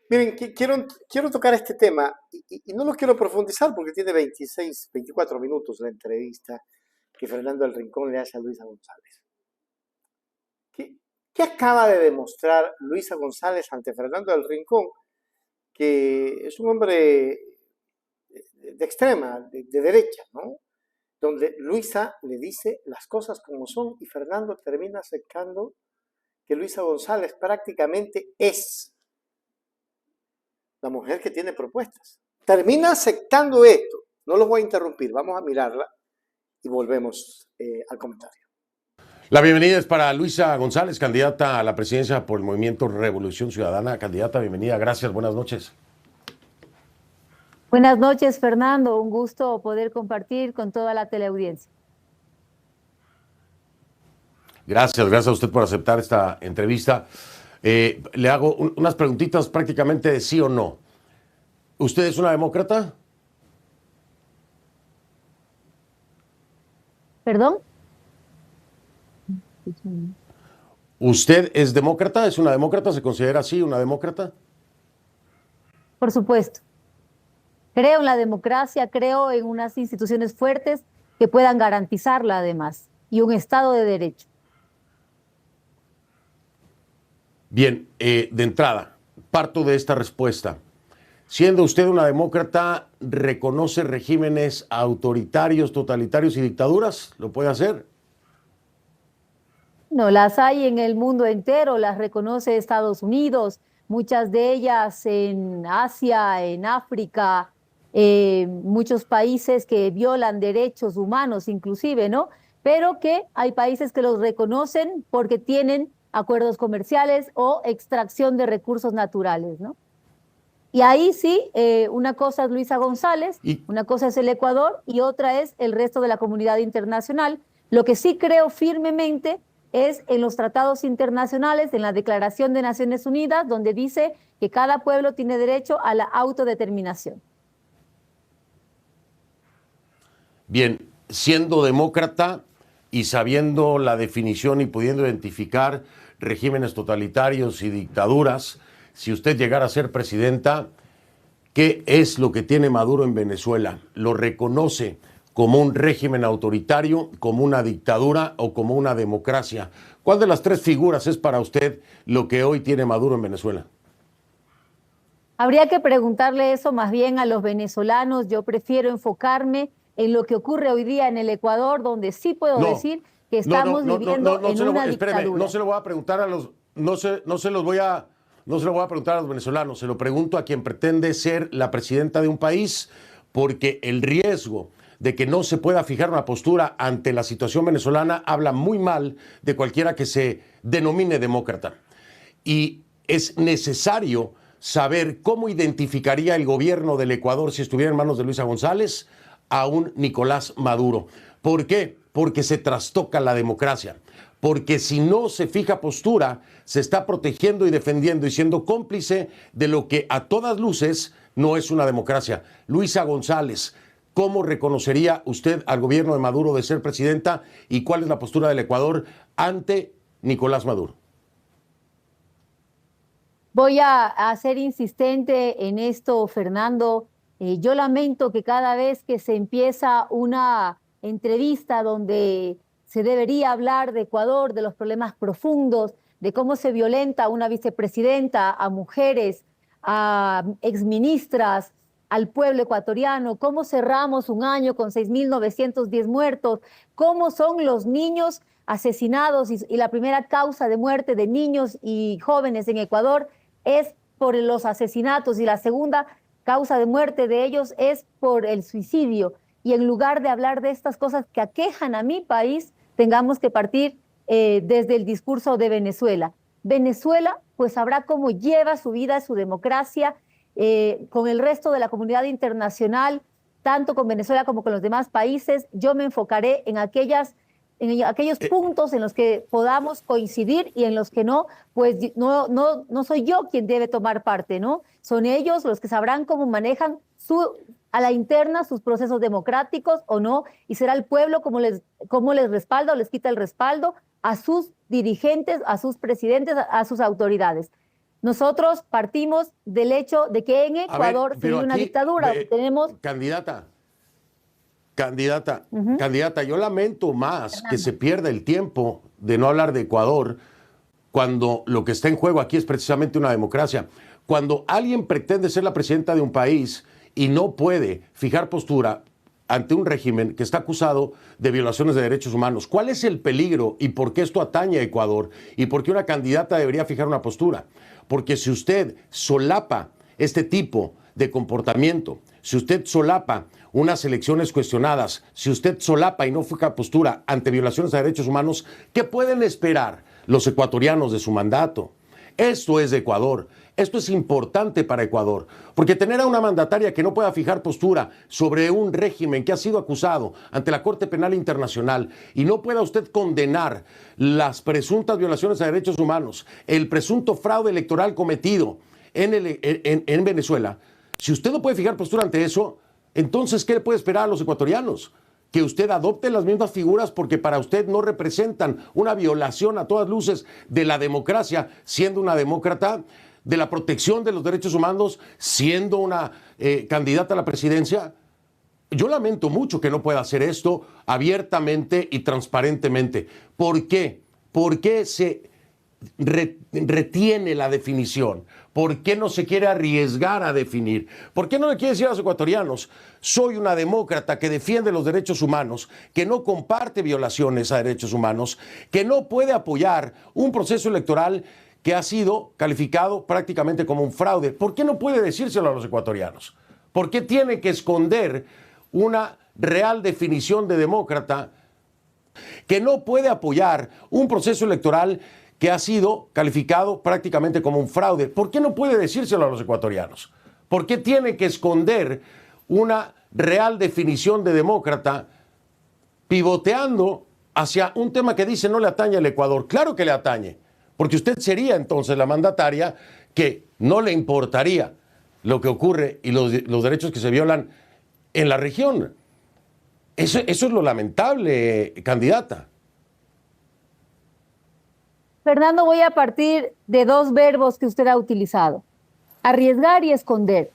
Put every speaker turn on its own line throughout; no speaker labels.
Miren, quiero tocar este tema y no lo quiero profundizar porque tiene 26, 24 minutos la entrevista que Fernando del Rincón le hace a Luisa González. ¿Qué, qué acaba de demostrar Luisa González ante Fernando del Rincón? Que es un hombre de extrema, de derecha, ¿no? Donde Luisa le dice las cosas como son y Fernando termina aceptando que Luisa González prácticamente es la mujer que tiene propuestas. Termina aceptando esto. No los voy a interrumpir, vamos a mirarla y volvemos al comentario.
La bienvenida es para Luisa González, candidata a la presidencia por el Movimiento Revolución Ciudadana. Candidata, bienvenida, gracias, buenas noches.
Buenas noches, Fernando. Un gusto poder compartir con toda la teleaudiencia.
Gracias a usted por aceptar esta entrevista. Le hago unas preguntitas prácticamente de sí o no. ¿Usted es una demócrata?
¿Perdón?
¿Usted es demócrata? ¿Es una demócrata? ¿Se considera así una demócrata?
Por supuesto. Creo en la democracia, creo en unas instituciones fuertes que puedan garantizarla además y un Estado de Derecho.
Bien, de entrada, parto de esta respuesta. Siendo usted una demócrata, ¿reconoce regímenes autoritarios, totalitarios y dictaduras? ¿Lo puede hacer?
No, las hay en el mundo entero, las reconoce Estados Unidos, muchas de ellas en Asia, en África, muchos países que violan derechos humanos inclusive, ¿no? Pero que hay países que los reconocen porque tienen acuerdos comerciales o extracción de recursos naturales, ¿no? Y ahí sí, una cosa es Luisa González, una cosa es el Ecuador y otra es el resto de la comunidad internacional. Lo que sí creo firmemente es en los tratados internacionales, en la Declaración de Naciones Unidas, donde dice que cada pueblo tiene derecho a la autodeterminación.
Bien, siendo demócrata y sabiendo la definición y pudiendo identificar regímenes totalitarios y dictaduras, si usted llegara a ser presidenta, ¿qué es lo que tiene Maduro en Venezuela? ¿Lo reconoce como un régimen autoritario, como una dictadura o como una democracia? ¿Cuál de las tres figuras es para usted lo que hoy tiene Maduro en Venezuela?
Habría que preguntarle eso más bien a los venezolanos. Yo prefiero enfocarme en lo que ocurre hoy día en el Ecuador, donde sí puedo decir que estamos viviendo en una dictadura.
No se lo voy a preguntar a los, no se lo voy a preguntar a los venezolanos, se lo pregunto a quien pretende ser la presidenta de un país, porque el riesgo de que no se pueda fijar una postura ante la situación venezolana habla muy mal de cualquiera que se denomine demócrata. Y es necesario saber cómo identificaría el gobierno del Ecuador si estuviera en manos de Luisa González a un Nicolás Maduro. ¿Por qué? Porque se trastoca la democracia. Porque si no se fija postura, se está protegiendo y defendiendo y siendo cómplice de lo que a todas luces no es una democracia. Luisa González, ¿cómo reconocería usted al gobierno de Maduro de ser presidenta y cuál es la postura del Ecuador ante Nicolás Maduro?
Voy a ser insistente en esto, Fernando. Yo lamento que cada vez que se empieza una entrevista donde se debería hablar de Ecuador, de los problemas profundos, de cómo se violenta a una vicepresidenta, a mujeres, a exministras, al pueblo ecuatoriano, cómo cerramos un año con 6.910 muertos, cómo son los niños asesinados y la primera causa de muerte de niños y jóvenes en Ecuador es por los asesinatos y la segunda causa de muerte de ellos es por el suicidio. Y en lugar de hablar de estas cosas que aquejan a mi país, tengamos que partir desde el discurso de Venezuela. Venezuela, pues sabrá cómo lleva su vida, su democracia, con el resto de la comunidad internacional, tanto con Venezuela como con los demás países. Yo me enfocaré en aquellos puntos en los que podamos coincidir y en los que no, pues no soy yo quien debe tomar parte, ¿no? Son ellos los que sabrán cómo manejan a la interna sus procesos democráticos o no, y será el pueblo cómo les respalda o les quita el respaldo a sus dirigentes, a sus presidentes, a sus autoridades. Nosotros partimos del hecho de que en Ecuador se vive una dictadura. Tenemos...
Candidata, yo lamento más que se pierda el tiempo de no hablar de Ecuador cuando lo que está en juego aquí es precisamente una democracia. Cuando alguien pretende ser la presidenta de un país y no puede fijar postura ante un régimen que está acusado de violaciones de derechos humanos, ¿cuál es el peligro y por qué esto atañe a Ecuador? ¿Y por qué una candidata debería fijar una postura? Porque si usted solapa este tipo de comportamiento, si usted solapa unas elecciones cuestionadas, si usted solapa y no fija postura ante violaciones de derechos humanos, ¿qué pueden esperar los ecuatorianos de su mandato? Esto es de Ecuador. Esto es importante para Ecuador, porque tener a una mandataria que no pueda fijar postura sobre un régimen que ha sido acusado ante la Corte Penal Internacional y no pueda usted condenar las presuntas violaciones a derechos humanos, el presunto fraude electoral cometido en Venezuela, si usted no puede fijar postura ante eso, entonces, ¿qué le puede esperar a los ecuatorianos? Que usted adopte las mismas figuras porque para usted no representan una violación a todas luces de la democracia, siendo una demócrata, de la protección de los derechos humanos, siendo una candidata a la presidencia. Yo lamento mucho que no pueda hacer esto abiertamente y transparentemente. ¿Por qué? ¿Por qué se retiene la definición? ¿Por qué no se quiere arriesgar a definir? ¿Por qué no le quiere decir a los ecuatorianos, soy una demócrata que defiende los derechos humanos, que no comparte violaciones a derechos humanos, que no puede apoyar un proceso electoral que ha sido calificado prácticamente como un fraude? ¿Por qué no puede decírselo a los ecuatorianos? ¿Por qué tiene que esconder una real definición de demócrata que no puede apoyar un proceso electoral que ha sido calificado prácticamente como un fraude? ¿Por qué no puede decírselo a los ecuatorianos? ¿Por qué tiene que esconder una real definición de demócrata pivoteando hacia un tema que dice no le atañe al Ecuador? Claro que le atañe, porque usted sería entonces la mandataria que no le importaría lo que ocurre y los derechos que se violan en la región. Eso es lo lamentable, candidata.
Fernando, voy a partir de dos verbos que usted ha utilizado: arriesgar y esconder.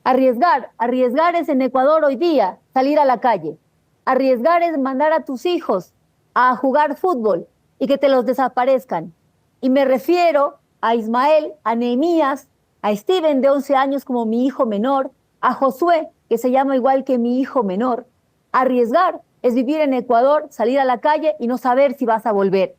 Arriesgar es en Ecuador hoy día salir a la calle. Arriesgar es mandar a tus hijos a jugar fútbol y que te los desaparezcan. Y me refiero a Ismael, a Nehemías, a Steven de 11 años como mi hijo menor, a Josué, que se llama igual que mi hijo menor. Arriesgar es vivir en Ecuador, salir a la calle y no saber si vas a volver.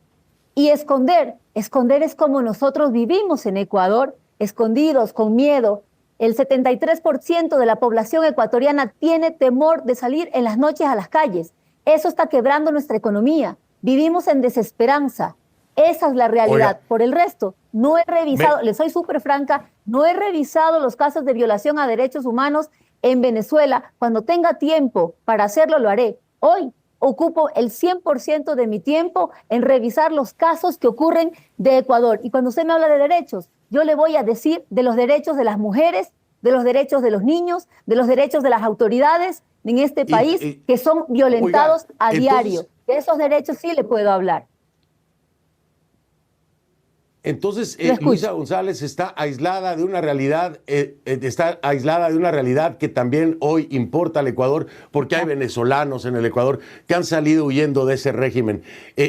Y esconder es como nosotros vivimos en Ecuador, escondidos, con miedo. El 73% de la población ecuatoriana tiene temor de salir en las noches a las calles. Eso está quebrando nuestra economía. Vivimos en desesperanza. Esa es la realidad. Oiga, por el resto, no he revisado, le soy súper franca, no he revisado los casos de violación a derechos humanos en Venezuela. Cuando tenga tiempo para hacerlo, lo haré. Hoy ocupo el 100% de mi tiempo en revisar los casos que ocurren de Ecuador. Y cuando usted me habla de derechos, yo le voy a decir de los derechos de las mujeres, de los derechos de los niños, de los derechos de las autoridades en este país que son violentados a diario. De esos derechos sí le puedo hablar.
Entonces, Luisa González está aislada de una realidad, que también hoy importa al Ecuador, porque hay venezolanos en el Ecuador que han salido huyendo de ese régimen.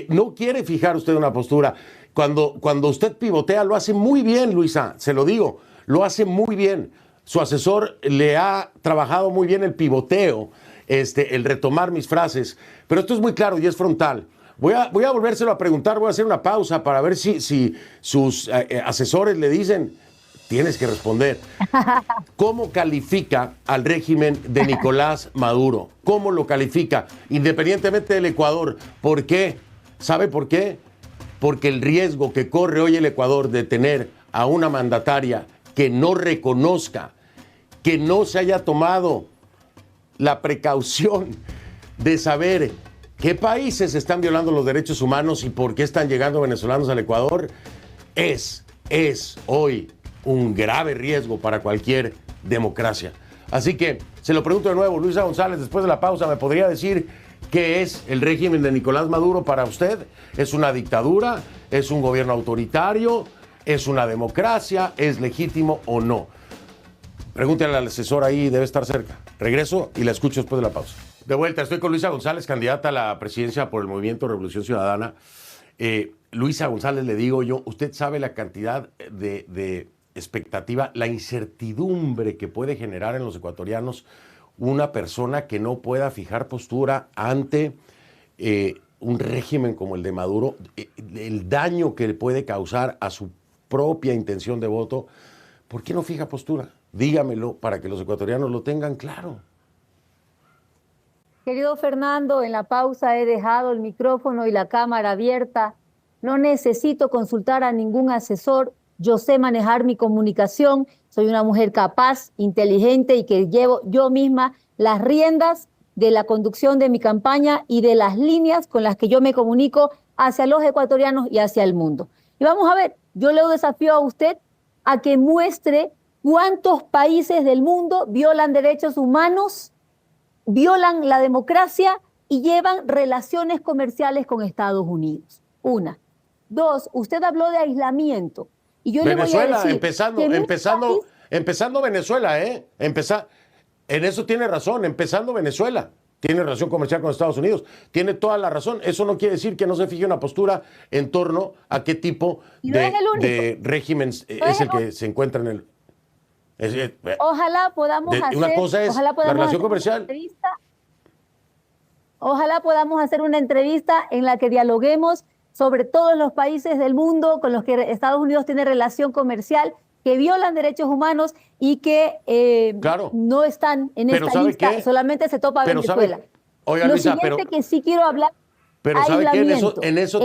No quiere fijar usted una postura. Cuando usted pivotea, lo hace muy bien, Luisa, se lo digo, lo hace muy bien. Su asesor le ha trabajado muy bien el pivoteo, el retomar mis frases, pero esto es muy claro y es frontal. Voy a volvérselo a preguntar, voy a hacer una pausa para ver si sus asesores le dicen, tienes que responder. ¿Cómo califica al régimen de Nicolás Maduro? ¿Cómo lo califica? Independientemente del Ecuador. ¿Por qué? ¿Sabe por qué? Porque el riesgo que corre hoy el Ecuador de tener a una mandataria que no reconozca, que no se haya tomado la precaución de saber ¿qué países están violando los derechos humanos y por qué están llegando venezolanos al Ecuador? Es hoy un grave riesgo para cualquier democracia. Así que se lo pregunto de nuevo, Luisa González, después de la pausa, ¿me podría decir qué es el régimen de Nicolás Maduro para usted? ¿Es una dictadura? ¿Es un gobierno autoritario? ¿Es una democracia? ¿Es legítimo o no? Pregúntale al asesor ahí, debe estar cerca. Regreso y la escucho después de la pausa. De vuelta, estoy con Luisa González, candidata a la presidencia por el Movimiento Revolución Ciudadana. Luisa González, le digo yo, usted sabe la cantidad de expectativa, la incertidumbre que puede generar en los ecuatorianos una persona que no pueda fijar postura ante un régimen como el de Maduro, el daño que le puede causar a su propia intención de voto. ¿Por qué no fija postura? Dígamelo para que los ecuatorianos lo tengan claro.
Querido Fernando, en la pausa he dejado el micrófono y la cámara abierta. No necesito consultar a ningún asesor. Yo sé manejar mi comunicación. Soy una mujer capaz, inteligente y que llevo yo misma las riendas de la conducción de mi campaña y de las líneas con las que yo me comunico hacia los ecuatorianos y hacia el mundo. Y vamos a ver, yo le desafío a usted a que muestre cuántos países del mundo violan derechos humanos, violan la democracia y llevan relaciones comerciales con Estados Unidos. Una. Dos, usted habló de aislamiento. Y yo
Venezuela,
le voy a decir
empezando Venezuela, en eso tiene razón, empezando Venezuela. Tiene relación comercial con Estados Unidos. Tiene toda la razón. Eso no quiere decir que no se fije una postura en torno a qué tipo de régimen es el que se encuentra en el...
Ojalá podamos hacer
una cosa es la relación comercial.
Ojalá podamos hacer una entrevista en la que dialoguemos sobre todos los países del mundo con los que Estados Unidos tiene relación comercial, que violan derechos humanos y que no están en esta lista. Solamente se topa Venezuela.
Oiga,
Lo
Luisa,
siguiente que sí quiero hablar.
Pero ¿sabe qué? En eso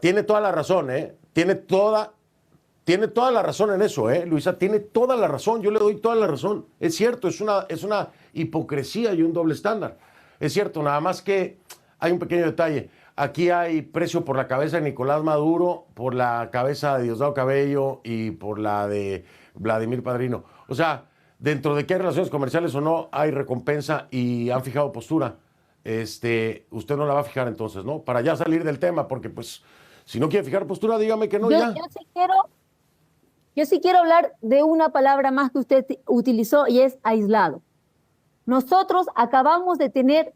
tiene toda la razón, Tiene toda la razón en eso, Luisa, tiene toda la razón, yo le doy toda la razón. Es cierto, es una hipocresía y un doble estándar. Es cierto, nada más que hay un pequeño detalle. Aquí hay precio por la cabeza de Nicolás Maduro, por la cabeza de Diosdado Cabello y por la de Vladimir Padrino. O sea, dentro de que hay relaciones comerciales o no, hay recompensa y han fijado postura. Usted no la va a fijar entonces, ¿no? Para ya salir del tema, porque pues, si no quiere fijar postura, dígame que no ya.
Yo sí quiero hablar de una palabra más que usted utilizó y es aislado. Nosotros acabamos de tener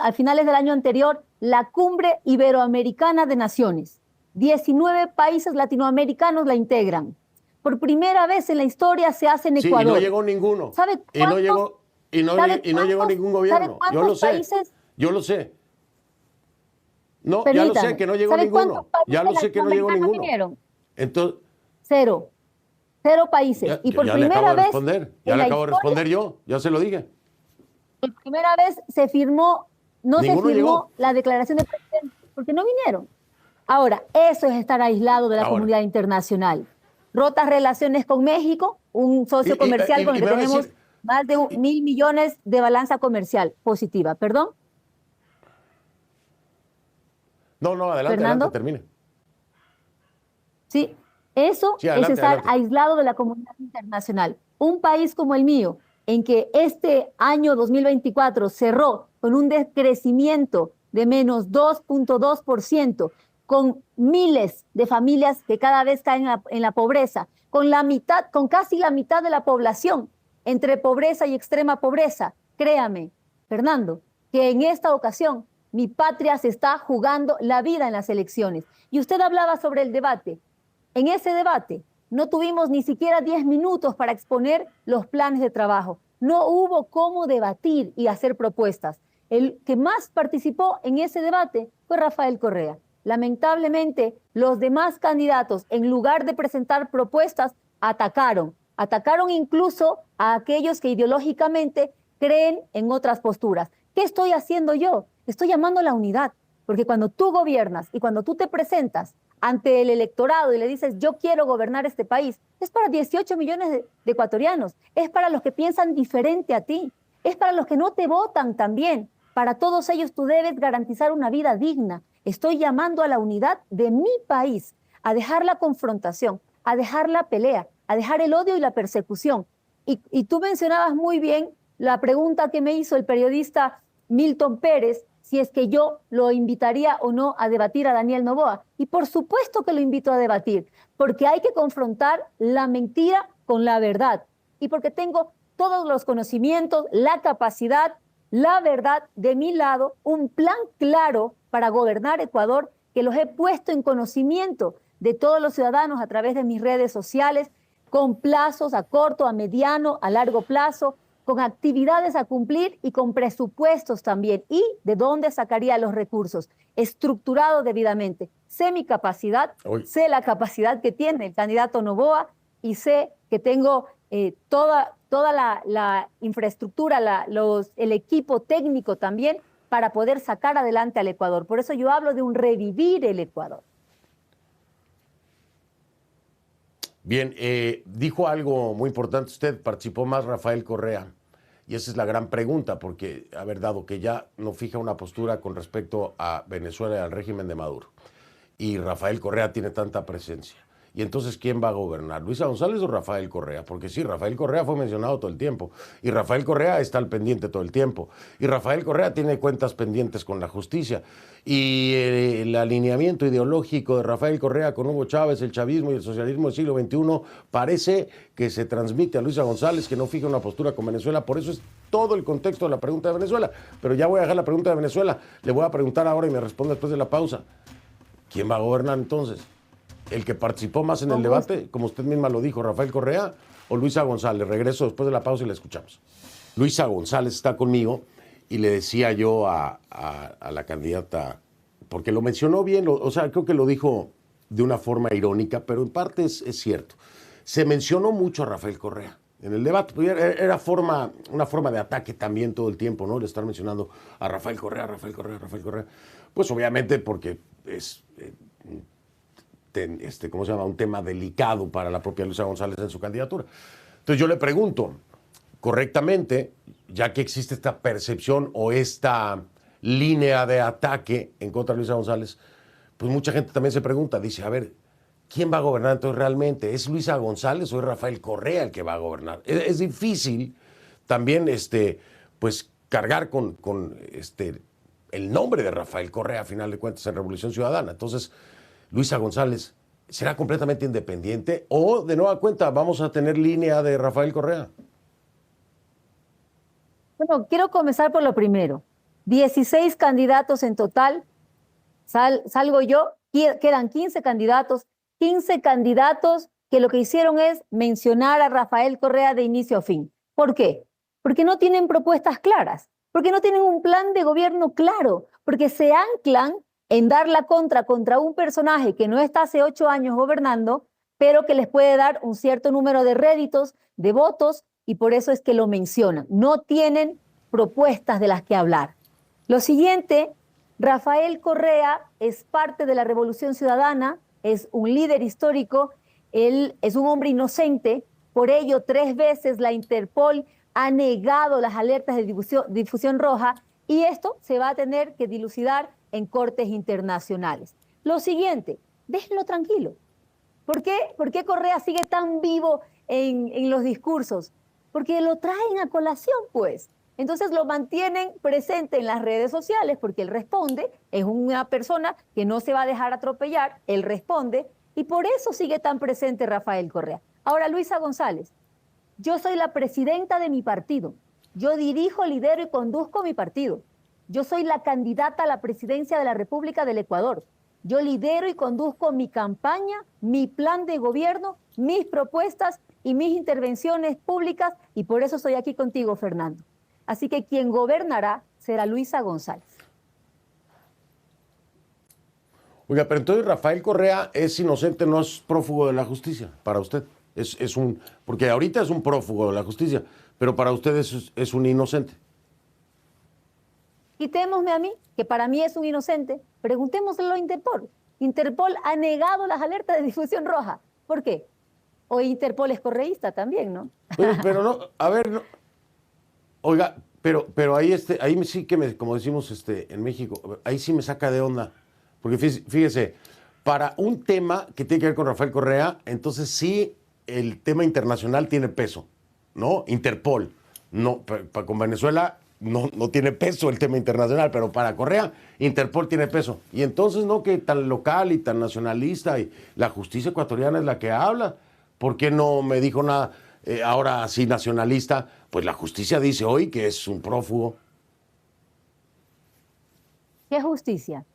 a finales del año anterior, la Cumbre Iberoamericana de Naciones. 19 países latinoamericanos la integran. Por primera vez en la historia se hace en Ecuador.
Sí, y no llegó ninguno.
¿Sabe cuántos?
Y no llegó ningún gobierno. Yo lo sé. Yo lo sé. No, ya lo sé que no llegó ninguno. Ya lo sé que no llegó ninguno. Entonces,
Cero países. Y por primera vez.
Ya le acabo de responder yo. Ya se lo dije.
Por primera vez se firmó, la declaración de presidente, porque no vinieron. Ahora, eso es estar aislado de la comunidad internacional. Rotas relaciones con México, un socio comercial con el que tenemos más de 1.000 millones de balanza comercial positiva. ¿Perdón?
No, adelante, termine.
Sí, eso es estar aislado de la comunidad internacional. Un país como el mío, en que este año 2024 cerró con un decrecimiento de menos 2.2%, con miles de familias que cada vez caen en la pobreza, con casi la mitad de la población entre pobreza y extrema pobreza. Créame, Fernando, que en esta ocasión mi patria se está jugando la vida en las elecciones. Y usted hablaba sobre el debate. En ese debate no tuvimos ni siquiera 10 minutos para exponer los planes de trabajo. No hubo cómo debatir y hacer propuestas. El que más participó en ese debate fue Rafael Correa. Lamentablemente, los demás candidatos, en lugar de presentar propuestas, atacaron incluso a aquellos que ideológicamente creen en otras posturas. ¿Qué estoy haciendo yo? Estoy llamando a la unidad, porque cuando tú gobiernas y cuando tú te presentas ante el electorado y le dices, yo quiero gobernar este país, es para 18 millones de ecuatorianos, es para los que piensan diferente a ti, es para los que no te votan también. Para todos ellos tú debes garantizar una vida digna. Estoy llamando a la unidad de mi país, a dejar la confrontación, a dejar la pelea, a dejar el odio y la persecución. Y tú mencionabas muy bien la pregunta que me hizo el periodista Milton Pérez si es que yo lo invitaría o no a debatir a Daniel Noboa. Y por supuesto que lo invito a debatir, porque hay que confrontar la mentira con la verdad. Y porque tengo todos los conocimientos, la capacidad, la verdad de mi lado, un plan claro para gobernar Ecuador, que los he puesto en conocimiento de todos los ciudadanos a través de mis redes sociales, con plazos a corto, a mediano, a largo plazo, con actividades a cumplir y con presupuestos también. ¿Y de dónde sacaría los recursos? Estructurado debidamente. Sé mi capacidad, sé la capacidad que tiene el candidato Noboa y sé que tengo toda la infraestructura, el equipo técnico también para poder sacar adelante al Ecuador. Por eso yo hablo de un revivir el Ecuador.
Bien, dijo algo muy importante usted, participó más Rafael Correa, y esa es la gran pregunta, porque, dado que ya no fija una postura con respecto a Venezuela y al régimen de Maduro, y Rafael Correa tiene tanta presencia, y entonces, ¿quién va a gobernar? ¿Luisa González o Rafael Correa? Porque sí, Rafael Correa fue mencionado todo el tiempo, y Rafael Correa está al pendiente todo el tiempo, y Rafael Correa tiene cuentas pendientes con la justicia, y el alineamiento ideológico de Rafael Correa con Hugo Chávez, el chavismo y el socialismo del siglo XXI, parece que se transmite a Luisa González, que no fija una postura con Venezuela. Por eso es todo el contexto de la pregunta de Venezuela. Pero ya voy a dejar la pregunta de Venezuela. Le voy a preguntar ahora y me responde después de la pausa. ¿Quién va a gobernar entonces? ¿El que participó más en el debate, como usted misma lo dijo, Rafael Correa, o Luisa González? Regreso después de la pausa y la escuchamos. Luisa González está conmigo y le decía yo a la candidata, porque lo mencionó bien, o sea, creo que lo dijo de una forma irónica, pero en parte es cierto. Se mencionó mucho a Rafael Correa en el debate, era una forma de ataque también todo el tiempo, ¿no? Le estar mencionando a Rafael Correa, Rafael Correa, Rafael Correa. Pues obviamente porque es... ¿cómo se llama? Un tema delicado para la propia Luisa González en su candidatura. Entonces yo le pregunto, correctamente, ya que existe esta percepción o esta línea de ataque en contra de Luisa González, pues mucha gente también se pregunta, dice, a ver, ¿quién va a gobernar entonces realmente? ¿Es Luisa González o es Rafael Correa el que va a gobernar? Es difícil también pues cargar con el nombre de Rafael Correa, a final de cuentas, en Revolución Ciudadana. Entonces, Luisa González, ¿será completamente independiente o, de nueva cuenta, vamos a tener línea de Rafael Correa?
Bueno, quiero comenzar por lo primero. 16 candidatos en total, salgo yo, quedan 15 candidatos que lo que hicieron es mencionar a Rafael Correa de inicio a fin. ¿Por qué? Porque no tienen propuestas claras, porque no tienen un plan de gobierno claro, porque se anclan en dar la contra un personaje que no está hace 8 años gobernando, pero que les puede dar un cierto número de réditos, de votos, y por eso es que lo mencionan. No tienen propuestas de las que hablar. Lo siguiente, Rafael Correa es parte de la Revolución Ciudadana, es un líder histórico, él es un hombre inocente, por ello 3 veces la Interpol ha negado las alertas de difusión roja y esto se va a tener que dilucidar en cortes internacionales. Lo siguiente, déjenlo tranquilo. ¿Por qué Correa sigue tan vivo en los discursos? Porque lo traen a colación, pues. Entonces lo mantienen presente en las redes sociales porque él responde, es una persona que no se va a dejar atropellar, él responde y por eso sigue tan presente Rafael Correa. Ahora, Luisa González, yo soy la presidenta de mi partido. Yo dirijo, lidero y conduzco mi partido. Yo soy la candidata a la presidencia de la República del Ecuador. Yo lidero y conduzco mi campaña, mi plan de gobierno, mis propuestas y mis intervenciones públicas y por eso estoy aquí contigo, Fernando. Así que quien gobernará será Luisa González.
Oiga, pero entonces Rafael Correa es inocente, no es prófugo de la justicia para usted. Porque ahorita es un prófugo de la justicia, pero para usted es un inocente.
Quitémosme a mí, que para mí es un inocente, preguntémoslo a Interpol. Interpol ha negado las alertas de difusión roja. ¿Por qué? O Interpol es correísta también, ¿no?
Pero no, a ver, no. Oiga, pero ahí sí que como decimos en México, ahí sí me saca de onda. Porque fíjese, para un tema que tiene que ver con Rafael Correa, entonces sí el tema internacional tiene peso, ¿no? Interpol. No, con Venezuela no tiene peso el tema internacional, pero para Correa, Interpol tiene peso. Y entonces, ¿no? Que tan local y tan nacionalista, y la justicia ecuatoriana es la que habla. ¿Por qué no me dijo nada ahora así nacionalista? Pues la justicia dice hoy que es un prófugo.
¿Qué justicia?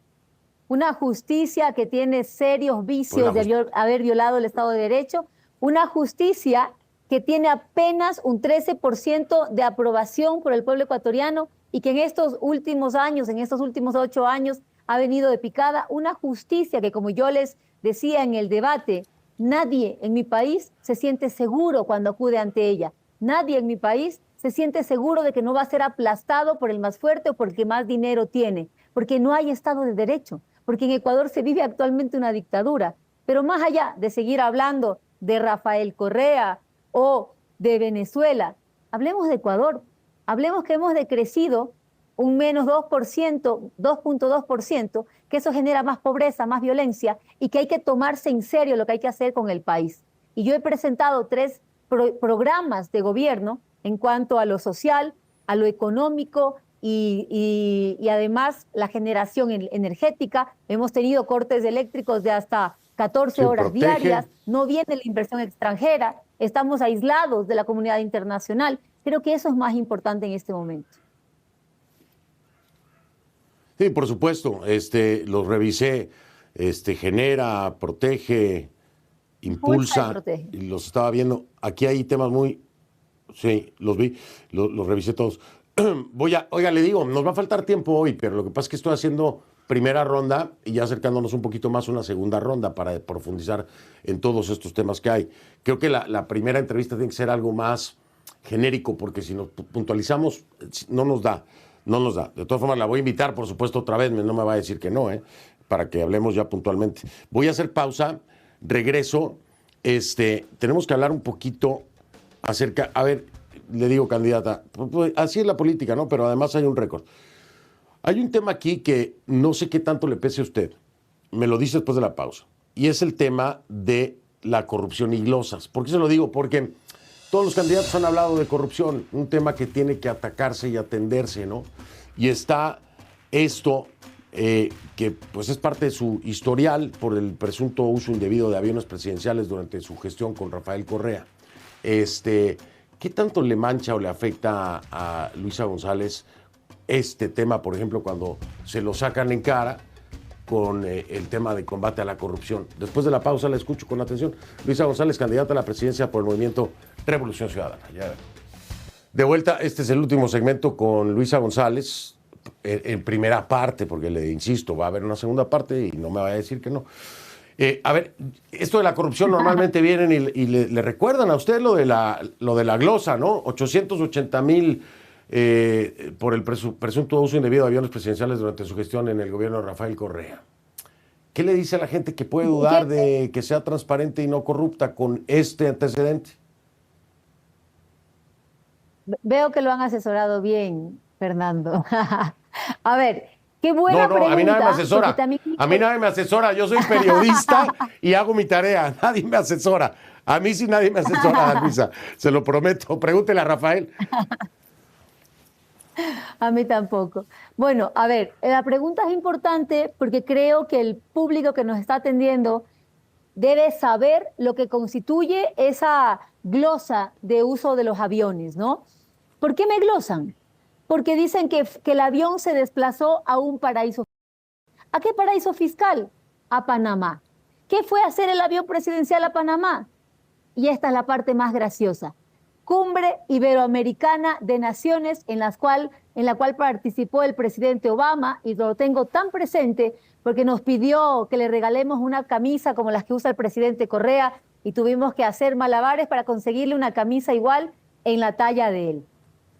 Una justicia que tiene serios vicios de haber violado el Estado de Derecho, una justicia que tiene apenas un 13% de aprobación por el pueblo ecuatoriano y que en estos últimos años, en estos últimos 8 años, ha venido de picada, una justicia que, como yo les decía en el debate, nadie en mi país se siente seguro cuando acude ante ella. Nadie en mi país se siente seguro de que no va a ser aplastado por el más fuerte o por el que más dinero tiene, porque no hay Estado de Derecho, porque en Ecuador se vive actualmente una dictadura. Pero más allá de seguir hablando de Rafael Correa o de Venezuela, hablemos de Ecuador, hablemos que hemos decrecido un menos 2%, 2.2%, que eso genera más pobreza, más violencia y que hay que tomarse en serio lo que hay que hacer con el país. Y yo he presentado 3 programas de gobierno en cuanto a lo social, a lo económico y además la generación energética. Hemos tenido cortes eléctricos de hasta 14 horas diarias, no viene la inversión extranjera, estamos aislados de la comunidad internacional. Creo que eso es más importante en este momento.
Sí, por supuesto, los revisé, genera, protege, impulsa, y los estaba viendo. Aquí hay temas muy, sí, los vi, los revisé todos. Oiga, le digo, nos va a faltar tiempo hoy, pero lo que pasa es que estoy haciendo primera ronda y ya acercándonos un poquito más a una segunda ronda para profundizar en todos estos temas que hay. Creo que la primera entrevista tiene que ser algo más genérico, porque si nos puntualizamos, no nos da. De todas formas, la voy a invitar, por supuesto, otra vez, no me va a decir que no, para que hablemos ya puntualmente. Voy a hacer pausa, regreso. Tenemos que hablar un poquito acerca, a ver, le digo, candidata, pues, así es la política, ¿no? Pero además hay un récord. Hay un tema aquí que no sé qué tanto le pese a usted, me lo dice después de la pausa, y es el tema de la corrupción y glosas. ¿Por qué se lo digo? Porque todos los candidatos han hablado de corrupción, un tema que tiene que atacarse y atenderse, ¿no? Y está esto, que pues es parte de su historial por el presunto uso indebido de aviones presidenciales durante su gestión con Rafael Correa. ¿Qué tanto le mancha o le afecta a Luisa González este tema, por ejemplo, cuando se lo sacan en cara con el tema de combate a la corrupción? Después de la pausa la escucho con atención. Luisa González, candidata a la presidencia por el Movimiento Revolución Ciudadana. Ya. De vuelta, este es el último segmento con Luisa González, en primera parte, porque le insisto, va a haber una segunda parte y no me va a decir que no. A ver, esto de la corrupción normalmente vienen y le recuerdan a usted lo de la glosa, ¿no? 880,000 por el presunto uso indebido de aviones presidenciales durante su gestión en el gobierno de Rafael Correa. ¿Qué le dice a la gente que puede dudar de que sea transparente y no corrupta con este antecedente?
Veo que lo han asesorado bien, Fernando. A ver, qué buena pregunta.
A mí nadie me asesora. A mí nadie me asesora. Yo soy periodista y hago mi tarea. Nadie me asesora. A mí sí nadie me asesora, Luisa. Se lo prometo. Pregúntele a Rafael.
A mí tampoco. Bueno, a ver, la pregunta es importante porque creo que el público que nos está atendiendo debe saber lo que constituye esa glosa de uso de los aviones, ¿no? ¿Por qué me glosan? Porque dicen que el avión se desplazó a un paraíso. ¿A qué paraíso fiscal? A Panamá. ¿Qué fue a hacer el avión presidencial a Panamá? Y esta es la parte más graciosa. Cumbre Iberoamericana de Naciones en la cual participó el presidente Obama, y lo tengo tan presente porque nos pidió que le regalemos una camisa como las que usa el presidente Correa y tuvimos que hacer malabares para conseguirle una camisa igual en la talla de él.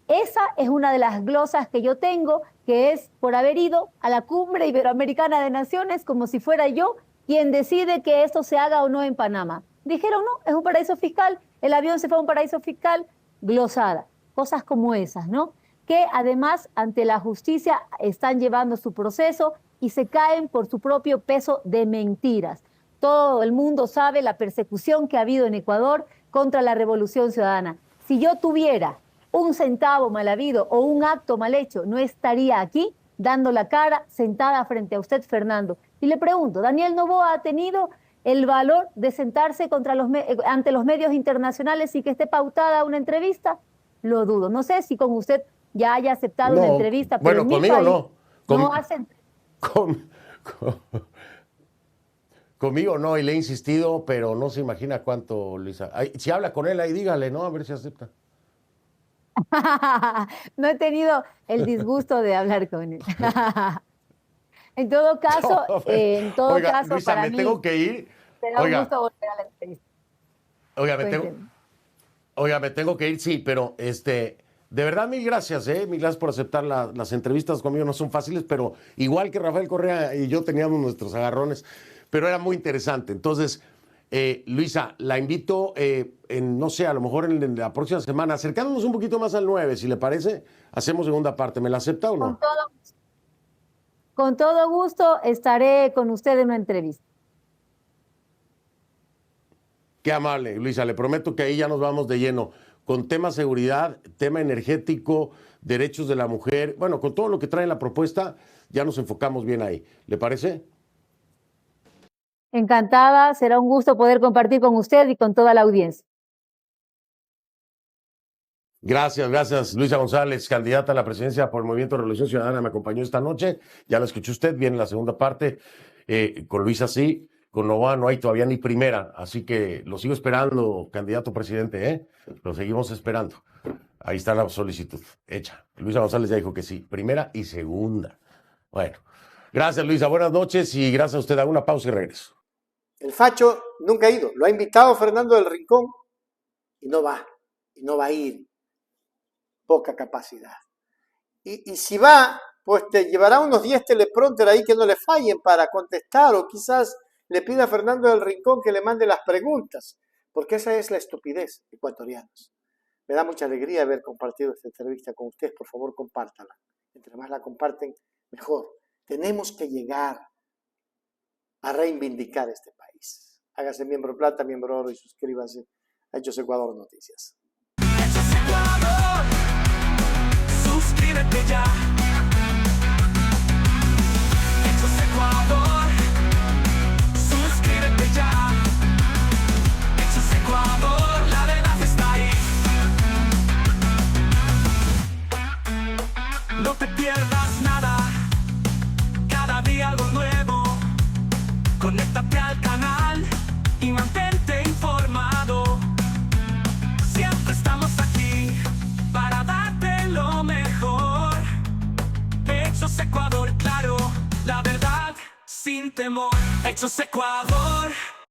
Esa es una de las glosas que yo tengo, que es por haber ido a la Cumbre Iberoamericana de Naciones como si fuera yo quien decide que esto se haga o no en Panamá. Dijeron, no, es un paraíso fiscal, el avión se fue a un paraíso fiscal, glosada. Cosas como esas, ¿no? Que además ante la justicia están llevando su proceso y se caen por su propio peso de mentiras. Todo el mundo sabe la persecución que ha habido en Ecuador contra la Revolución Ciudadana. Si yo tuviera un centavo mal habido o un acto mal hecho, no estaría aquí dando la cara sentada frente a usted, Fernando. Y le pregunto, ¿Daniel Noboa ha tenido el valor de sentarse ante los medios internacionales y que esté pautada una entrevista? Lo dudo. No sé si con usted ya haya aceptado una entrevista, pero
bueno,
en mi
conmigo
país
no.
no hacen...
Conmigo no, y le he insistido, pero no se imagina cuánto, Luisa. Ay, si habla con él, ahí dígale, ¿no? A ver si acepta.
No he tenido el disgusto de hablar con él. En todo caso,
Oiga, Luisa,
para
me
mí
tengo que ir.
será un gusto volver a la entrevista.
Oiga, me tengo que ir, sí, pero de verdad, mil gracias, mil gracias por aceptar las entrevistas conmigo, no son fáciles, pero igual que Rafael Correa y yo teníamos nuestros agarrones, pero era muy interesante. Entonces, Luisa, la invito, no sé, a lo mejor en la próxima semana, acercándonos un poquito más al 9, si le parece, hacemos segunda parte. ¿Me la acepta o no?
Con todo gusto estaré con usted en una entrevista.
Qué amable, Luisa. Le prometo que ahí ya nos vamos de lleno con tema seguridad, tema energético, derechos de la mujer. Bueno, con todo lo que trae la propuesta, ya nos enfocamos bien ahí. ¿Le parece?
Encantada. Será un gusto poder compartir con usted y con toda la audiencia.
Gracias, Luisa González, candidata a la presidencia por el Movimiento de Revolución Ciudadana, me acompañó esta noche. Ya la escuchó usted, viene la segunda parte. Con Luisa sí. Con Noboa no hay todavía ni primera, así que lo sigo esperando, candidato presidente, Lo seguimos esperando. Ahí está la solicitud hecha. Luisa González ya dijo que sí, primera y segunda. Bueno, gracias Luisa, buenas noches y gracias a usted. Hago una pausa y regreso.
El facho nunca ha ido, lo ha invitado Fernando del Rincón y no va a ir. Poca capacidad. Y si va, pues te llevará unos 10 teleprompter ahí que no le fallen para contestar, o quizás le pida a Fernando del Rincón que le mande las preguntas, porque esa es la estupidez, ecuatorianos. Me da mucha alegría haber compartido esta entrevista con ustedes. Por favor, compártala. Entre más la comparten, mejor. Tenemos que llegar a reivindicar este país. Hágase miembro plata, miembro oro y suscríbase a Hechos Ecuador Noticias.
Hechos Ecuador, suscríbete ya. Hechos Ecuador, suscríbete ya. Hechos Ecuador, la verdad está ahí. No te pierdas nada, cada día algo nuevo. Conéctate al canal y mantente informado. Siempre estamos aquí para darte lo mejor. Hechos Ecuador, claro, la verdad sin temor. Hechos Ecuador.